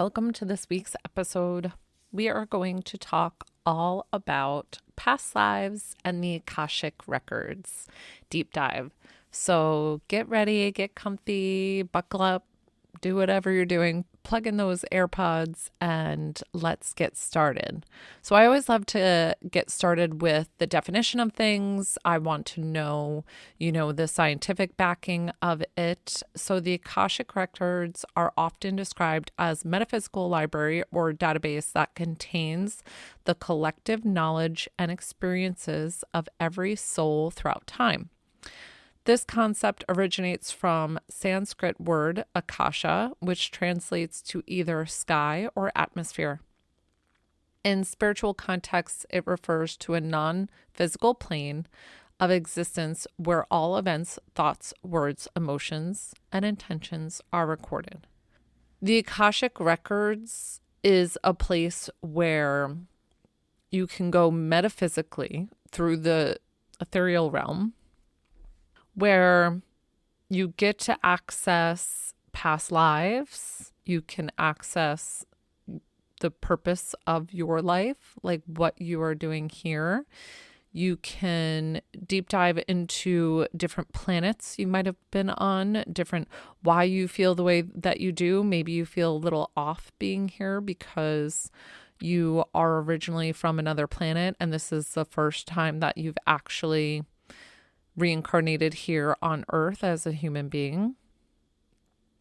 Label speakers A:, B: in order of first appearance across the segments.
A: Welcome to this week's episode. We are going to talk all about past lives and the Akashic Records deep dive. So get ready, get comfy, buckle up, do whatever you're doing, plug in those AirPods, and let's get started. So I always love to get started with the definition of things. I want to know, the scientific backing of it. So the Akashic Records are often described as metaphysical library or database that contains the collective knowledge and experiences of every soul throughout time. This concept originates from Sanskrit word akasha, which translates to either sky or atmosphere. In spiritual contexts, it refers to a non-physical plane of existence where all events, thoughts, words, emotions, and intentions are recorded. The Akashic Records is a place where you can go metaphysically through the ethereal realm, where you get to access past lives, you can access the purpose of your life, like what you are doing here. You can deep dive into different planets you might have been on, different why you feel the way that you do. Maybe you feel a little off being here because you are originally from another planet and this is the first time that you've actually reincarnated here on Earth as a human being.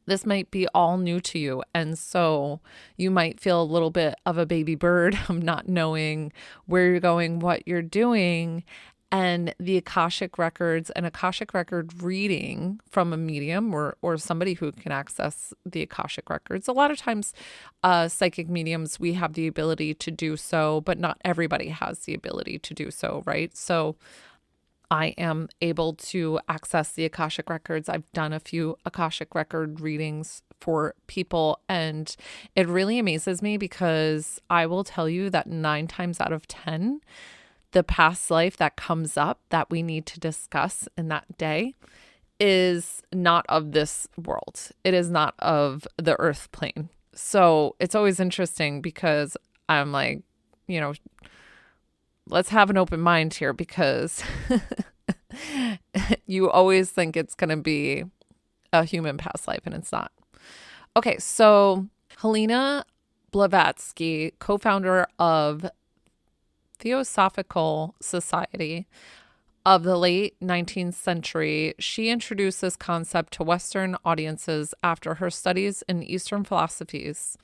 A: This might be all new to you, and so you might feel a little bit of a baby bird of not knowing where you're going, what you're doing. And the Akashic Records, an Akashic Record reading from a medium or somebody who can access the Akashic Records. A lot of times, psychic mediums, we have the ability to do so, but not everybody has the ability to do so, right? So I am able to access the Akashic Records. I've done a few Akashic Record readings for people, and it really amazes me because I will tell you that 9 times out of 10, the past life that comes up that we need to discuss in that day is not of this world. It is not of the earth plane. So it's always interesting because I'm like, let's have an open mind here because you always think it's going to be a human past life and it's not. Okay, so Helena Blavatsky, co-founder of Theosophical Society of the late 19th century, she introduced this concept to Western audiences after her studies in Eastern philosophies.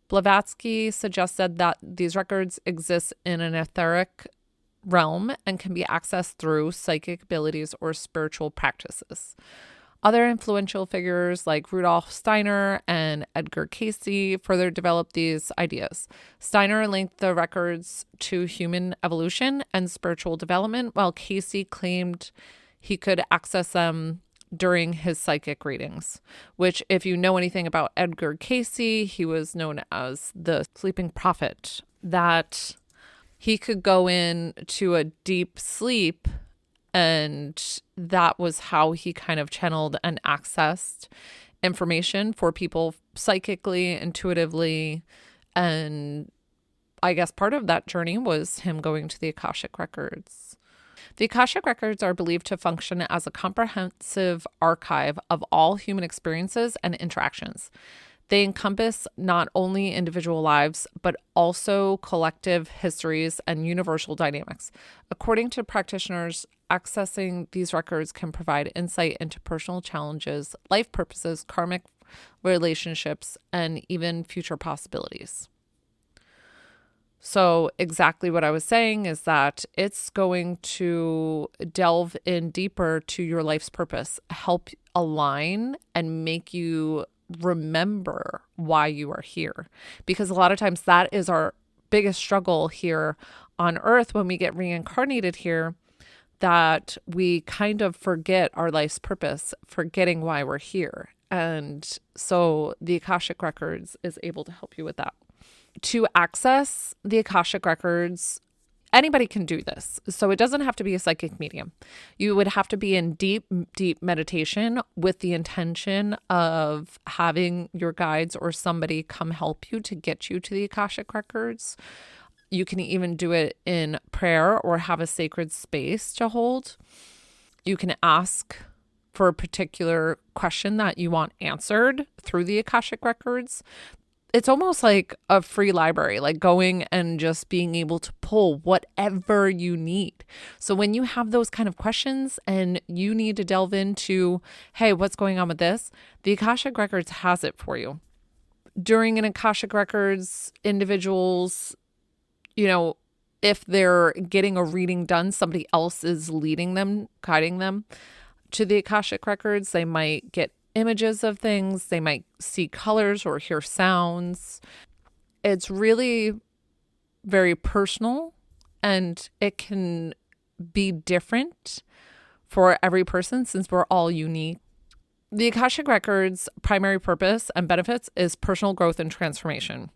A: Blavatsky suggested that these records exist in an etheric realm and can be accessed through psychic abilities or spiritual practices. Other influential figures like Rudolf Steiner and Edgar Cayce further developed these ideas. Steiner linked the records to human evolution and spiritual development, while Cayce claimed he could access them during his psychic readings, which, if you know anything about Edgar Cayce, he was known as the sleeping prophet, that he could go into a deep sleep, and that was how he kind of channeled and accessed information for people psychically, intuitively. And I guess part of that journey was him going to the Akashic Records. The Akashic Records are believed to function as a comprehensive archive of all human experiences and interactions. They encompass not only individual lives, but also collective histories and universal dynamics. According to practitioners, accessing these records can provide insight into personal challenges, life purposes, karmic relationships, and even future possibilities. So exactly what I was saying is that it's going to delve in deeper to your life's purpose, help align and make you remember why you are here. Because a lot of times that is our biggest struggle here on Earth when we get reincarnated here, that we kind of forget our life's purpose, forgetting why we're here. And so the Akashic Records is able to help you with that. To access the Akashic Records, anybody can do this. So it doesn't have to be a psychic medium. You would have to be in deep, deep meditation with the intention of having your guides or somebody come help you to get you to the Akashic Records. You can even do it in prayer or have a sacred space to hold. You can ask for a particular question that you want answered through the Akashic Records. It's almost like a free library, like going and just being able to pull whatever you need. So when you have those kind of questions and you need to delve into, hey, what's going on with this? The Akashic Records has it for you. During an Akashic Records, individuals, if they're getting a reading done, somebody else is leading them, guiding them to the Akashic Records. They might get images of things. They might see colors or hear sounds. It's really very personal, and it can be different for every person since we're all unique. The Akashic Records' primary purpose and benefits is personal growth and transformation.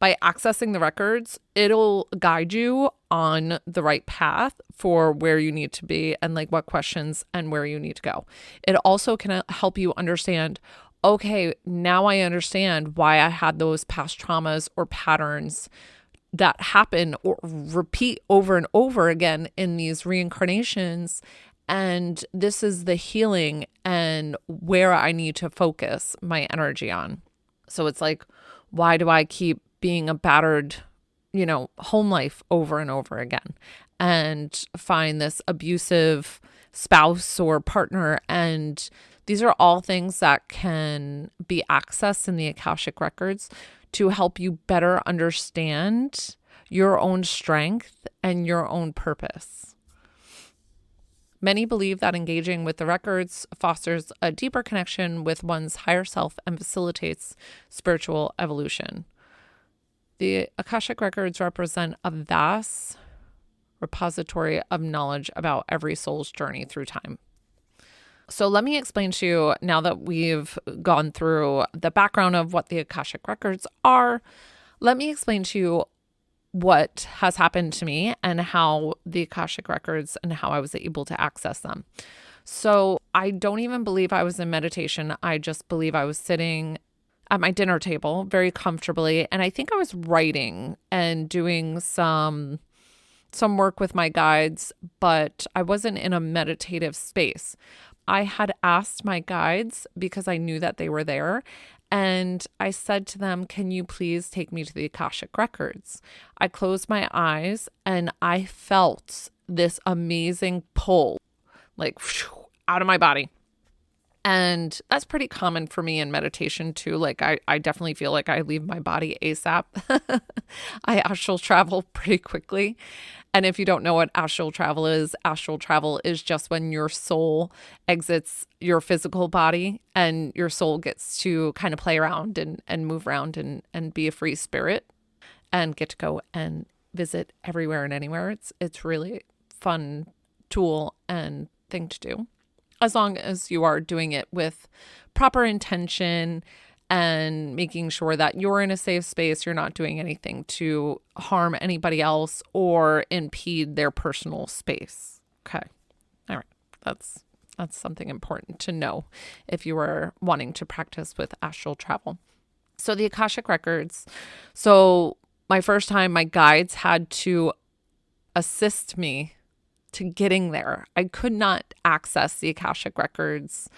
A: By accessing the records, it'll guide you on the right path for where you need to be and like what questions and where you need to go. It also can help you understand, okay, now I understand why I had those past traumas or patterns that happen or repeat over and over again in these reincarnations. And this is the healing and where I need to focus my energy on. So it's like, why do I keep being a battered, home life over and over again and find this abusive spouse or partner? And these are all things that can be accessed in the Akashic Records to help you better understand your own strength and your own purpose. Many believe that engaging with the records fosters a deeper connection with one's higher self and facilitates spiritual evolution. The Akashic Records represent a vast repository of knowledge about every soul's journey through time. So let me explain to you, now that we've gone through the background of what the Akashic Records are, let me explain to you what has happened to me and how the Akashic Records and how I was able to access them. So I don't even believe I was in meditation. I just believe I was sitting at my dinner table very comfortably. And I think I was writing and doing some work with my guides, but I wasn't in a meditative space. I had asked my guides because I knew that they were there. And I said to them, can you please take me to the Akashic Records? I closed my eyes and I felt this amazing pull, like out of my body. And that's pretty common for me in meditation too. Like I definitely feel like I leave my body ASAP. I astral travel pretty quickly. And if you don't know what astral travel is just when your soul exits your physical body and your soul gets to kind of play around and move around and be a free spirit and get to go and visit everywhere and anywhere. It's really fun tool and thing to do, as long as you are doing it with proper intention and making sure that you're in a safe space. You're not doing anything to harm anybody else or impede their personal space. Okay. All right. That's something important to know if you are wanting to practice with astral travel. So the Akashic Records. So my first time, my guides had to assist me to getting there. I could not access the Akashic Records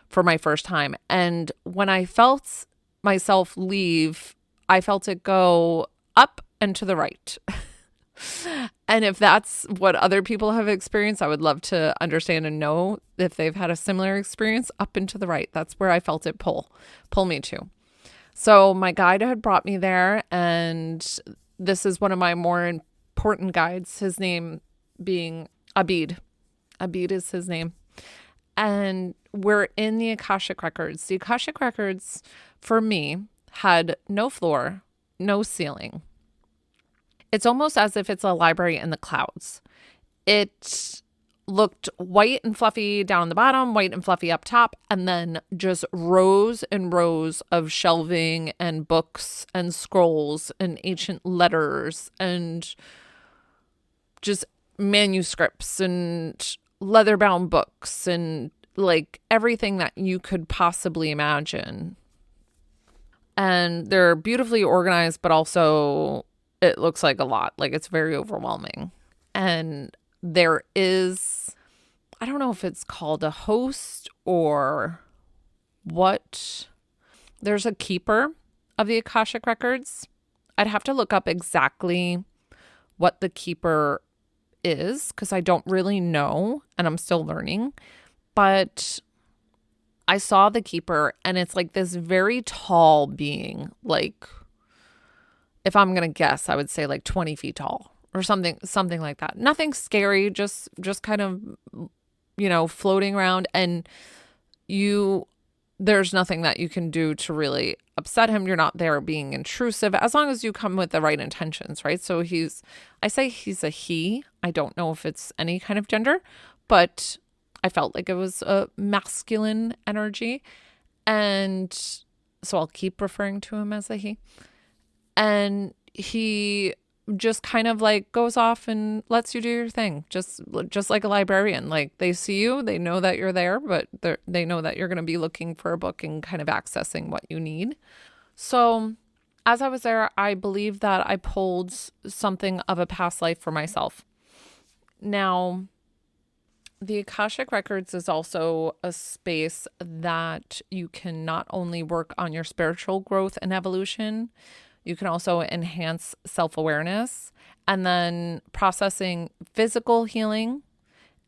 A: for my first time. And when I felt myself leave, I felt it go up and to the right. And if that's what other people have experienced, I would love to understand and know if they've had a similar experience. Up and to the right. That's where I felt it pull me to. So my guide had brought me there, and this is one of my more important guides, his name being Abid. Abid is his name. And we're in the Akashic Records. The Akashic Records, for me, had no floor, no ceiling. It's almost as if it's a library in the clouds. It looked white and fluffy down the bottom, white and fluffy up top, and then just rows and rows of shelving and books and scrolls and ancient letters and just manuscripts and leather bound books and like everything that you could possibly imagine. And they're beautifully organized, but also it looks like a lot. Like it's very overwhelming. And there is, I don't know if it's called a host or what. There's a keeper of the Akashic Records. I'd have to look up exactly what the keeper is because I don't really know and I'm still learning. But I saw the keeper and it's like this very tall being, like if I'm going to guess, I would say like 20 feet tall or something like that. Nothing scary, just kind of, floating around, and there's nothing that you can do to really upset him. You're not there being intrusive as long as you come with the right intentions, right? So I say he's a he. I don't know if it's any kind of gender, but I felt like it was a masculine energy. And so I'll keep referring to him as a he. And he just kind of like goes off and lets you do your thing, just like a librarian. Like they see you, they know that you're there, but they know that you're going to be looking for a book and kind of accessing what you need. So as I was there, I believe that I pulled something of a past life for myself. Now, the Akashic Records is also a space that you can not only work on your spiritual growth and evolution, you can also enhance self-awareness and then processing physical healing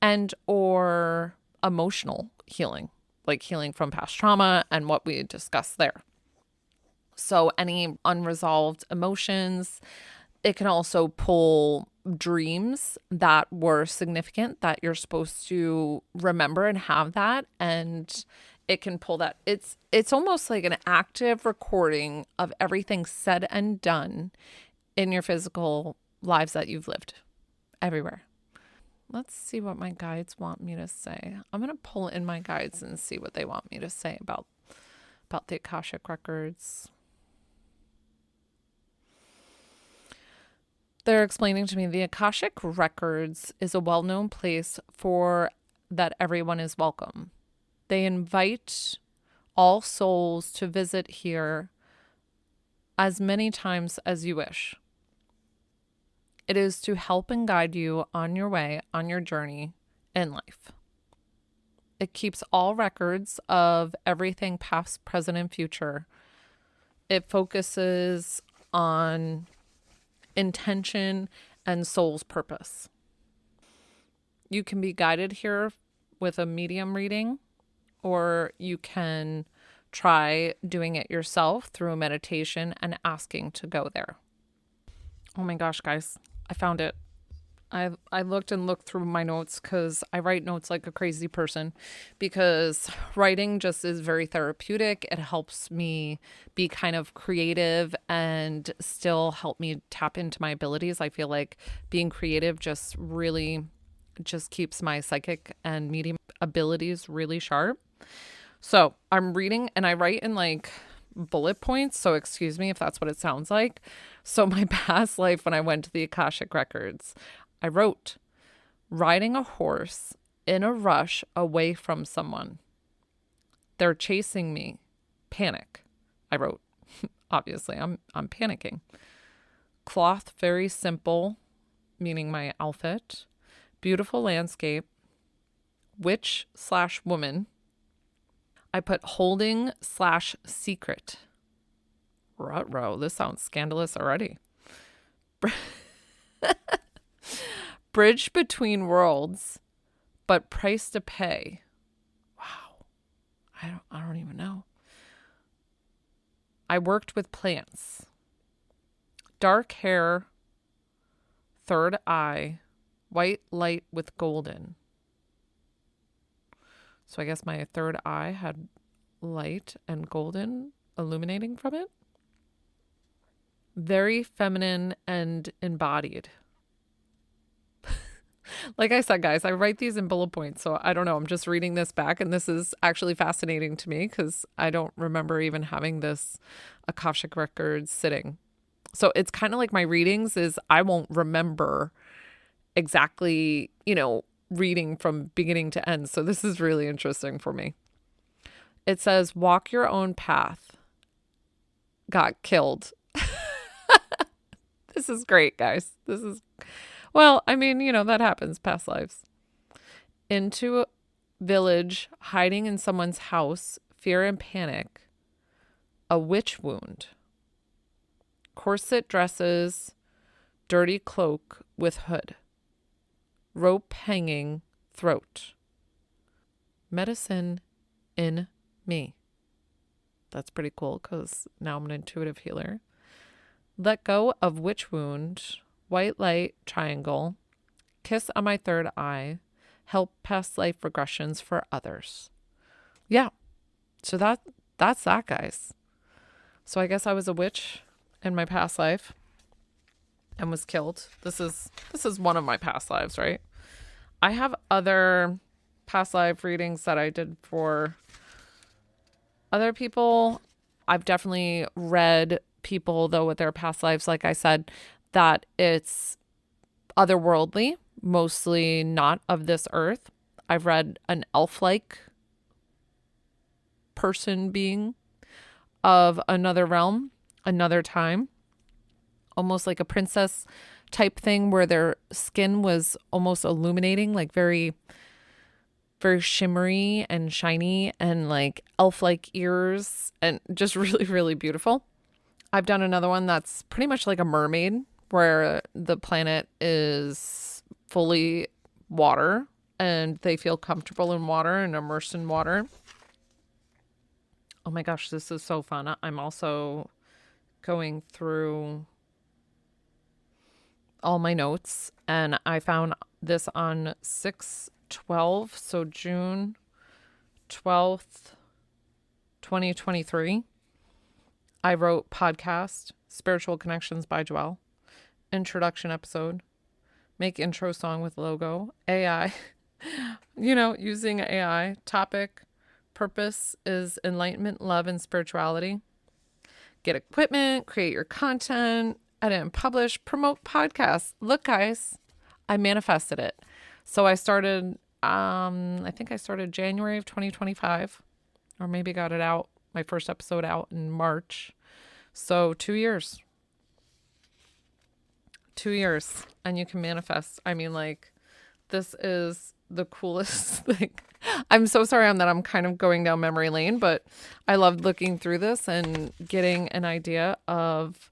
A: and or emotional healing, like healing from past trauma and what we discussed there. So any unresolved emotions. It can also pull dreams that were significant that you're supposed to remember and have that. And it can pull that. It's almost like an active recording of everything said and done in your physical lives that you've lived everywhere. Let's see what my guides want me to say. I'm going to pull in my guides and see what they want me to say about the Akashic Records. They're explaining to me the Akashic Records is a well-known place for that everyone is welcome. They invite all souls to visit here as many times as you wish. It is to help and guide you on your way, on your journey in life. It keeps all records of everything past, present, and future. It focuses on intention and soul's purpose. You can be guided here with a medium reading, or you can try doing it yourself through a meditation and asking to go there. Oh my gosh, guys, I found it. I looked through my notes because I write notes like a crazy person, because writing just is very therapeutic. It helps me be kind of creative and still help me tap into my abilities. I feel like being creative just really just keeps my psychic and medium abilities really sharp. So I'm reading and I write in like bullet points. So excuse me if that's what it sounds like. So my past life, when I went to the Akashic Records, I wrote, riding a horse in a rush away from someone. They're chasing me. Panic. I wrote, obviously I'm panicking. Cloth very simple, meaning my outfit. Beautiful landscape. Witch/woman. I put holding/secret. Ruh-roh, this sounds scandalous already. Bridge between worlds, but price to pay. Wow. I don't even know. I worked with plants. Dark hair, third eye, white light with golden. So I guess my third eye had light and golden illuminating from it. Very feminine and embodied. Like I said, guys, I write these in bullet points, so I don't know. I'm just reading this back, and this is actually fascinating to me because I don't remember even having this Akashic Records sitting. So it's kind of like my readings is I won't remember exactly, reading from beginning to end. So this is really interesting for me. It says, walk your own path. Got killed. This is great, guys. Well, I mean, that happens, past lives. Into a village, hiding in someone's house, fear and panic. A witch wound. Corset dresses, dirty cloak with hood. Rope hanging, throat. Medicine in me. That's pretty cool because now I'm an intuitive healer. Let go of witch wound, white light triangle, kiss on my third eye, help past life regressions for others. Yeah, so that's that, guys. So I guess I was a witch in my past life and was killed. This is one of my past lives, right? I have other past life readings that I did for other people. I've definitely read people, though, with their past lives, like I said, that it's otherworldly, mostly not of this earth. I've read an elf-like person being of another realm, another time, almost like a princess type thing where their skin was almost illuminating, like very, very shimmery and shiny and like elf-like ears and just really, really beautiful. I've done another one that's pretty much like a mermaid where the planet is fully water and they feel comfortable in water and immersed in water. Oh my gosh, this is so fun. I'm also going through all my notes and I found this on 6/12, so June 12th, 2023. I wrote podcast, Spiritual Connections by Joelle, introduction episode, make intro song with logo, AI, using AI, topic, purpose is enlightenment, love, and spirituality. Get equipment, create your content, edit and publish, promote podcasts. Look, guys, I manifested it. So I started, I think I started January of 2025, or maybe got it out, my first episode out in March. So 2 years. 2 years. And you can manifest. I mean, like, this is the coolest thing. I'm so sorry I'm kind of going down memory lane, but I loved looking through this and getting an idea of,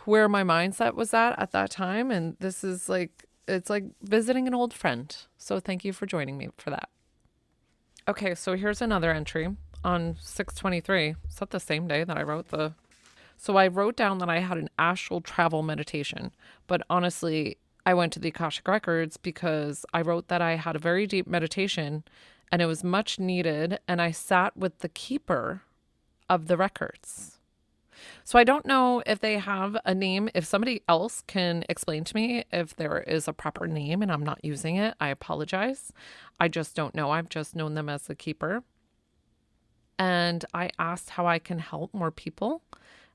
A: where my mindset was at that time. And this is like, it's like visiting an old friend. So thank you for joining me for that. Okay, so here's another entry on 6/23. Is that the same day that I wrote the... So I wrote down that I had an astral travel meditation, but honestly, I went to the Akashic Records because I wrote that I had a very deep meditation and it was much needed, and I sat with the keeper of the records. So I don't know if they have a name. If somebody else can explain to me if there is a proper name and I'm not using it, I apologize. I just don't know. I've just known them as the keeper. And I asked how I can help more people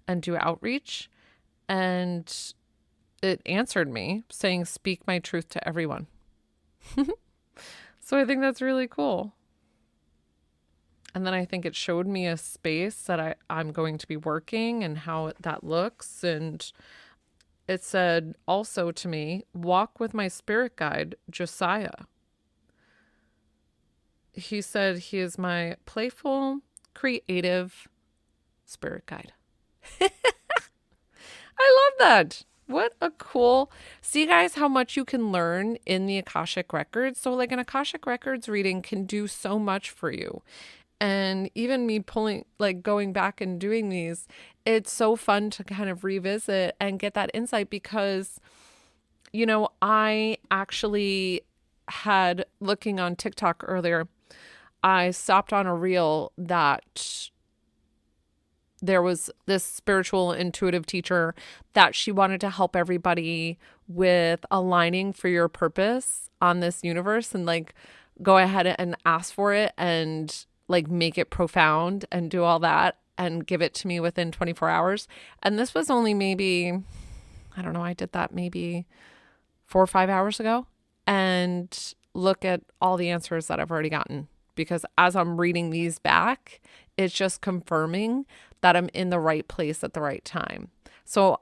A: and do outreach. And it answered me saying, speak my truth to everyone. So I think that's really cool. And then I think it showed me a space that I'm going to be working and how that looks. And it said also to me, walk with my spirit guide, Josiah. He said he is my playful, creative spirit guide. I love that. What a cool... See, guys, how much you can learn in the Akashic Records. So like an Akashic Records reading can do so much for you. And even me going back and doing these, it's so fun to kind of revisit and get that insight because, I actually had, looking on TikTok earlier, I stopped on a reel that there was this spiritual intuitive teacher that she wanted to help everybody with aligning for your purpose on this universe and go ahead and ask for it and make it profound and do all that and give it to me within 24 hours. And this was only maybe I don't know, I did that maybe 4 or 5 hours ago, and look at all the answers that I've already gotten. Because as I'm reading these back, it's just confirming that I'm in the right place at the right time. So,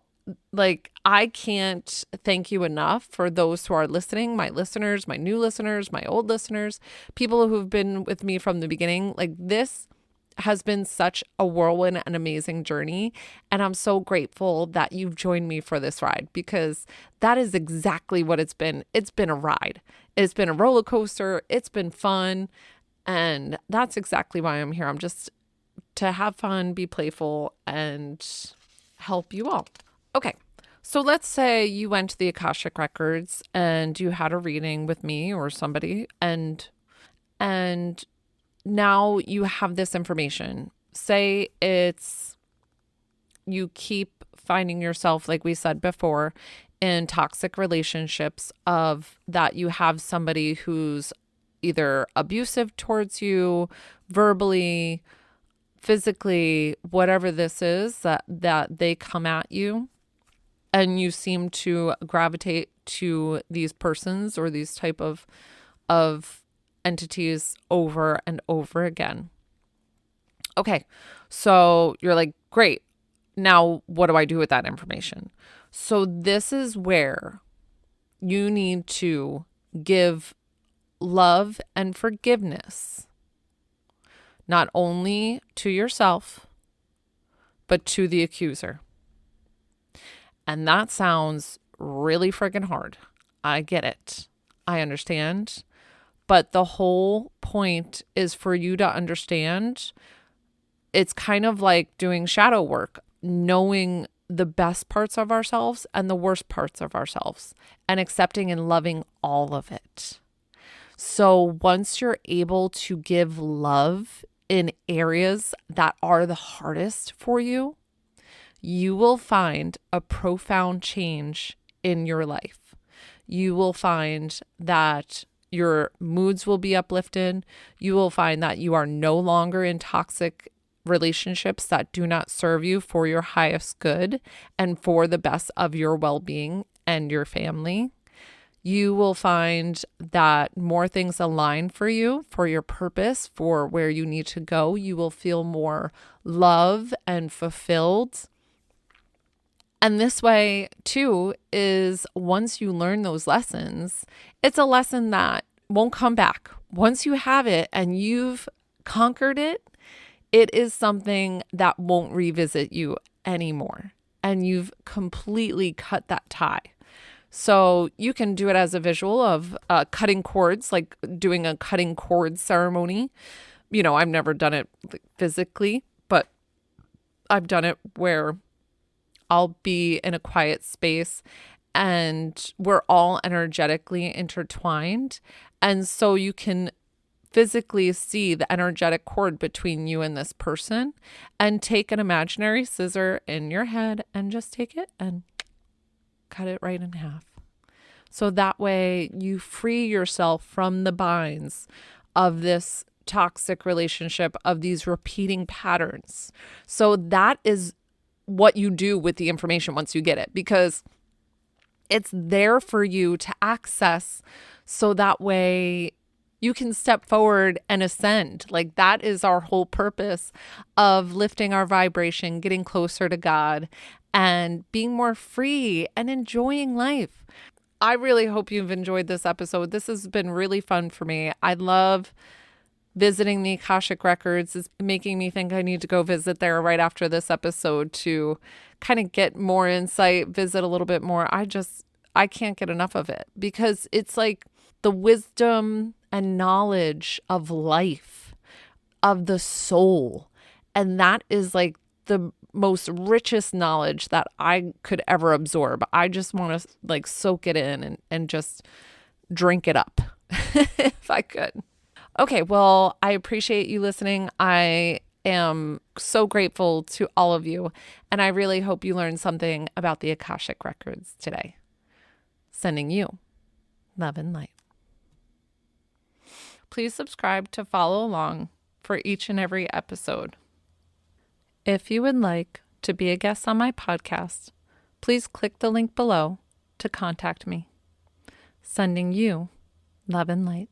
A: like, I can't thank you enough for those who are listening, my listeners, my new listeners, my old listeners, people who've been with me from the beginning. Like, this has been such a whirlwind and amazing journey. And I'm so grateful that you've joined me for this ride, because that is exactly what it's been. It's been a ride. It's been a roller coaster. It's been fun. And that's exactly why I'm here. I'm just to have fun, be playful, and help you all. Okay. So let's say you went to the Akashic Records and you had a reading with me or somebody, and now you have this information. Say it's you keep finding yourself, like we said before, in toxic relationships of that you have somebody who's either abusive towards you, verbally, physically, whatever this is, that they come at you, and you seem to gravitate to these persons or these type of entities over and over again. Okay, so you're like, great. Now, what do I do with that information? So this is where you need to give love and forgiveness, not only to yourself, but to the accuser. And that sounds really freaking hard. I get it. I understand. But the whole point is for you to understand. It's kind of like doing shadow work, knowing the best parts of ourselves and the worst parts of ourselves, and accepting and loving all of it. So once you're able to give love in areas that are the hardest for you, you will find a profound change in your life. You will find that your moods will be uplifted. You will find that you are no longer in toxic relationships that do not serve you for your highest good and for the best of your well-being and your family. You will find that more things align for you, for your purpose, for where you need to go. You will feel more love and fulfilled. And this way, too, is once you learn those lessons, it's a lesson that won't come back. Once you have it and you've conquered it, it is something that won't revisit you anymore. And you've completely cut that tie. So you can do it as a visual of cutting cords, like doing a cutting cord ceremony. You know, I've never done it physically, but I've done it where I'll be in a quiet space and we're all energetically intertwined. And so you can physically see the energetic cord between you and this person, and take an imaginary scissor in your head and just take it and cut it right in half. So that way you free yourself from the binds of this toxic relationship, of these repeating patterns. So that is what you do with the information once you get it, because it's there for you to access, so that way you can step forward and ascend. Like, that is our whole purpose of lifting our vibration, getting closer to God, and being more free and enjoying life. I really hope you've enjoyed this episode. This has been really fun for me. I love visiting the Akashic Records. It's making me think I need to go visit there right after this episode to kind of get more insight, visit a little bit more. I can't get enough of it, because it's like the wisdom and knowledge of life, of the soul. And that is like the most richest knowledge that I could ever absorb. I just want to like soak it in and just drink it up if I could. Okay, well, I appreciate you listening. I am so grateful to all of you, and I really hope you learned something about the Akashic Records today. Sending you love and light. Please subscribe to follow along for each and every episode. If you would like to be a guest on my podcast, please click the link below to contact me. Sending you love and light.